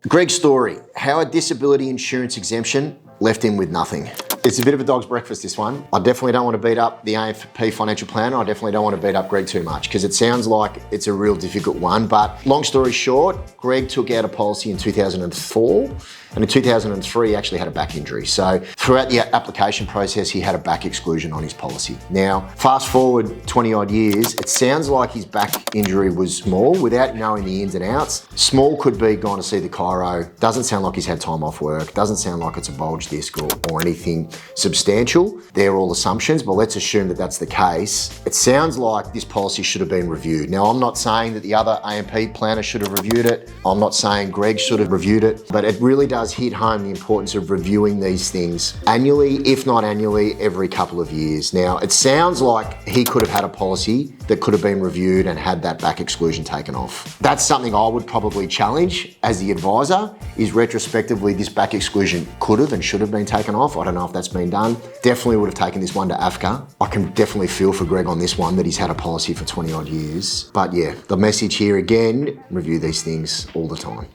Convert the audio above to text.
Greg's story, how a disability insurance exemption left him with nothing. It's a bit of a dog's breakfast, this one. I definitely don't want to beat up the AFP financial planner. I definitely don't want to beat up Greg too much because it sounds like it's a real difficult one. But long story short, Greg took out a policy in 2004. And in 2003, he actually had a back injury. So throughout the application process, he had a back exclusion on his policy. Now, fast forward 20 odd years, it sounds like his back injury was small without knowing the ins and outs. Small could be gone to see the chiro. Doesn't sound like he's had time off work. Doesn't sound like it's a bulge disc or anything substantial. They're all assumptions, but let's assume that that's the case. It sounds like this policy should have been reviewed. Now, I'm not saying that the other AMP planner should have reviewed it. I'm not saying Greg should have reviewed it, but it really does hit home the importance of reviewing these things annually, if not annually, every couple of years. Now, it sounds like he could have had a policy that could have been reviewed and had that back exclusion taken off. That's something I would probably challenge as the advisor, is retrospectively this back exclusion could have and should have been taken off. I don't know if that's been done. Definitely would have taken this one to AFCA. I can definitely feel for Greg on this one that he's had a policy for 20 odd years. But yeah, the message here again, review these things all the time.